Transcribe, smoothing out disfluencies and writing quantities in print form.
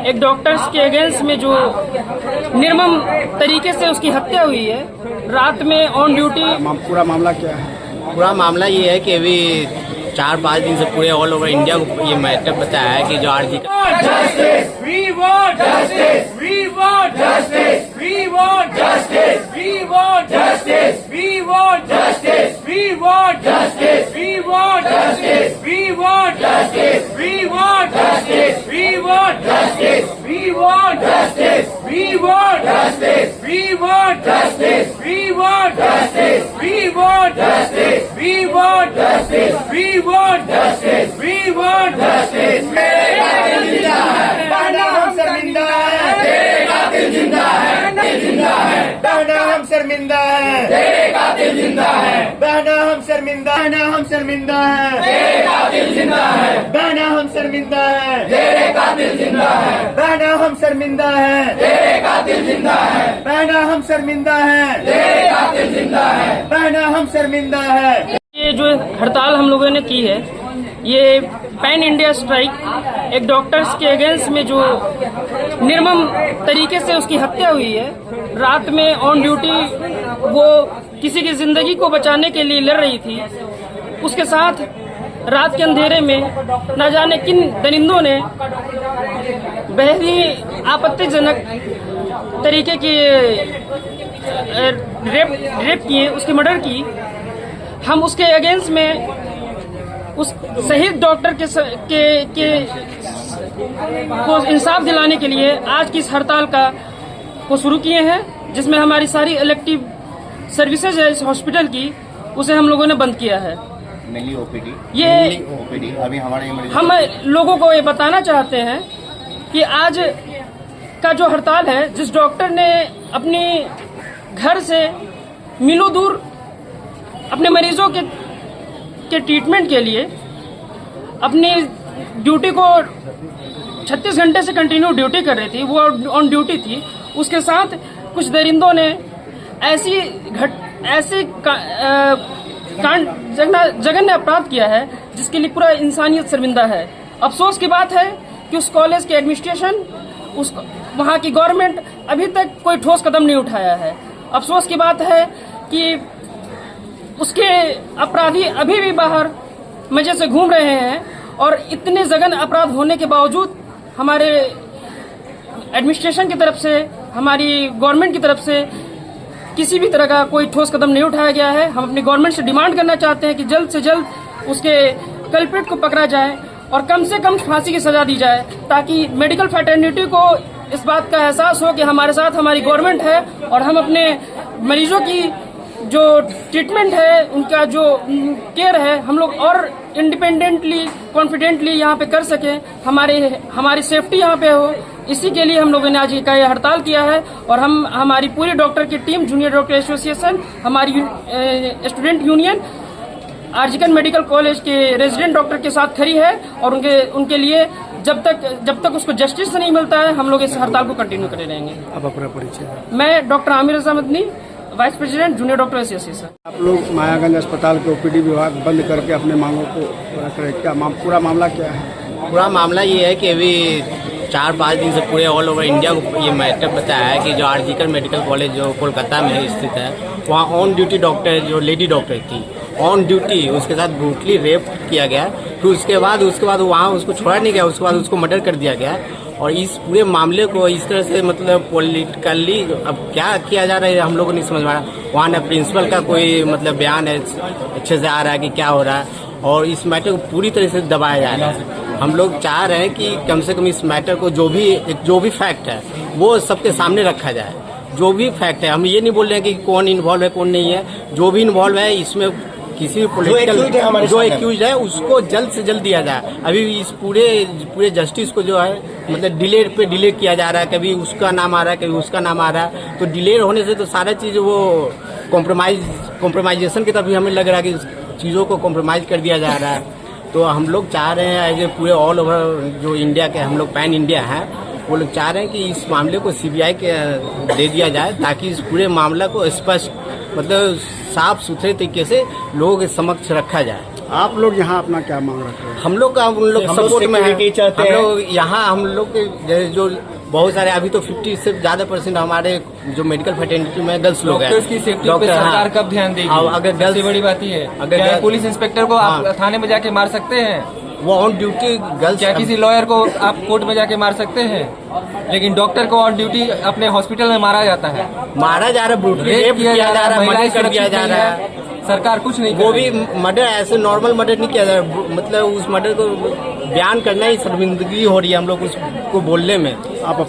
एक डॉक्टर्स के अगेंस्ट में जो निर्मम तरीके से उसकी हत्या हुई है रात में ऑन ड्यूटी। पूरा मामला क्या है? पूरा मामला ये है कि अभी 4-5 दिन से पूरे ऑल ओवर इंडिया को ये मैटर बताया है कि जो आरजी हम शर्मिंदा है, तेरे कातिल जिंदा है। बहना हम शर्मिंदा है, हम शर्मिंदा है, तेरे कातिल जिंदा है। बहना हम शर्मिंदा है, तेरे कातिल जिंदा है। बहना हम शर्मिंदा है, तेरे कातिल जिंदा है। बहना हम शर्मिंदा है, तेरे कातिल जिंदा है। बहना हम शर्मिंदा है। ये जो हड़ताल हम लोगों ने की है, ये पैन इंडिया स्ट्राइक एक डॉक्टर्स के अगेंस्ट में जो निर्मम तरीके से उसकी हत्या हुई है रात में ऑन ड्यूटी, वो किसी की जिंदगी को बचाने के लिए लड़ रही थी। उसके साथ रात के अंधेरे में न जाने किन दरिंदों ने बेहद ही आपत्तिजनक तरीके की रेप किए, उसकी मर्डर की। हम उसके अगेंस्ट में उस शहीद डॉक्टर के को इंसाफ दिलाने के लिए आज की इस हड़ताल को शुरू किए हैं, जिसमें हमारी सारी इलेक्टिव सर्विसेज है इस हॉस्पिटल की, उसे हम लोगों ने बंद किया है। ओपीडी अभी हमारे हम लोगों को ये बताना चाहते हैं कि आज का जो हड़ताल है, जिस डॉक्टर ने अपनी घर से मीलों दूर अपने मरीजों के ट्रीटमेंट के लिए अपनी ड्यूटी को 36 घंटे से कंटिन्यू ड्यूटी कर रही थी, वो ऑन ड्यूटी थी। उसके साथ कुछ दरिंदों ने ऐसी जघन्य अपराध किया है जिसके लिए पूरा इंसानियत शर्मिंदा है। अफसोस की बात है कि उस कॉलेज के एडमिनिस्ट्रेशन, वहाँ की गवर्नमेंट अभी तक कोई ठोस कदम नहीं उठाया है। अफसोस की बात है कि उसके अपराधी अभी भी बाहर मजे से घूम रहे हैं, और इतने जघन्य अपराध होने के बावजूद हमारे एडमिनिस्ट्रेशन की तरफ से, हमारी गवर्नमेंट की तरफ से किसी भी तरह का कोई ठोस कदम नहीं उठाया गया है। हम अपनी गवर्नमेंट से डिमांड करना चाहते हैं कि जल्द से जल्द उसके कल्प्रिट को पकड़ा जाए और कम से कम फांसी की सजा दी जाए, ताकि मेडिकल फ्रेटर्निटी को इस बात का एहसास हो कि हमारे साथ हमारी गवर्नमेंट है और हम अपने मरीजों की जो ट्रीटमेंट है, उनका जो केयर है, हम लोग और इंडिपेंडेंटली, कॉन्फिडेंटली यहाँ पे कर सकें, हमारी सेफ्टी यहाँ पे हो। इसी के लिए हम लोगों ने आज का ये हड़ताल किया है, और हमारी पूरी डॉक्टर की टीम, जूनियर डॉक्टर एसोसिएशन, हमारी student union RG Kar medical college के रेजिडेंट डॉक्टर के साथ खड़ी है, और उनके लिए जब तक उसको जस्टिस नहीं मिलता है, हम लोग इस हड़ताल को कंटिन्यू करे रहेंगे। अब अपना परिचय। मैं doctor Aamir Raza Madani, vice president junior doctor association. आप लोग मायागंज अस्पताल के ओपीडी विभाग बंद करके अपने मांगों को रख रहे, क्या पूरा मामला क्या है? पूरा मामला ये है कि अभी 4-5 दिन से पूरे ऑल ओवर इंडिया को ये मैटर बताया है कि जो आरजीकर मेडिकल कॉलेज जो कोलकाता में स्थित है, वहाँ ऑन ड्यूटी डॉक्टर, जो लेडी डॉक्टर थी ऑन ड्यूटी, उसके साथ ब्रूटली रेप किया गया। फिर उसके बाद वहाँ उसको छोड़ा नहीं गया, उसके बाद उसको मर्डर कर दिया गया। और इस पूरे मामले को इस तरह से मतलब पॉलिटिकली अब क्या किया जा रहा है हम लोगों को नहीं समझ में आ रहा। वहाँ न प्रिंसिपल का कोई मतलब बयान है अच्छे से आ रहा है कि क्या हो रहा है, और इस मैटर को पूरी तरह से दबाया जा रहा है। हम लोग चाह रहे हैं कि कम से कम इस मैटर को जो भी फैक्ट है वो सबके सामने रखा जाए। जो भी फैक्ट है, हम ये नहीं बोल रहे हैं कि कौन इन्वॉल्व है कौन नहीं है, जो भी इन्वॉल्व है इसमें किसी भी पॉलिटिकल जो एक्यूज है उसको जल्द से जल्द दिया जाए। अभी इस पूरे जस्टिस को जो है मतलब डिले किया जा रहा है, कभी उसका नाम आ रहा है कभी उसका नाम आ रहा है, तो डिले होने से तो सारा चीज़ वो कॉम्प्रोमाइजेशन की तरफ भी हमें लग रहा है कि चीज़ों को कॉम्प्रोमाइज़ कर दिया जा रहा है। तो हम लोग चाह रहे हैं एज ए पूरे ऑल ओवर जो इंडिया के हम लोग पैन इंडिया हैं, वो लोग चाह रहे हैं कि इस मामले को सीबीआई के दे दिया जाए, ताकि इस पूरे मामला को स्पष्ट मतलब साफ सुथरे तरीके से लोगों के समक्ष रखा जाए। आप लोग यहाँ अपना क्या मांग रखते हैं? हम लोग का उन लोग हम लोग सपोर्ट में है। security चाहते हम हैं। लोग यहाँ हम लोग के जो बहुत सारे अभी तो 50 से ज्यादा % हमारे जो मेडिकल फैटर्निटी में गर्ल्स लोग हैं। डॉक्टर्स की सेफ्टी पे डॉक्टर, सरकार हाँ। कब ध्यान देगी? अब अगर सबसे गर्ल्स बड़ी बात ये है, अगर क्या गर्ल्स- पुलिस इंस्पेक्टर को आप हाँ। थाने में जाके मार सकते हैं? वो ऑन ड्यूटी गर्ल्स क्या किसी लॉयर को आप कोर्ट में जाके मार सकते हैं? लेकिन डॉक्टर को ऑन ड्यूटी अपने हॉस्पिटल में मारा जाता है, मारा जा रहा है, ब्रूटली रेप रेप किया जा रहा है, महिलाएं मर्डर कर दिया सुरक्षित जा नहीं रहा है, है। सरकार कुछ नहीं वो कर भी रही है। मर्डर ऐसे नॉर्मल मर्डर नहीं किया जा रहा, मतलब उस मर्डर को बयान करना ही शर्मिंदगी हो रही है हम लोग उसको बोलने में। आप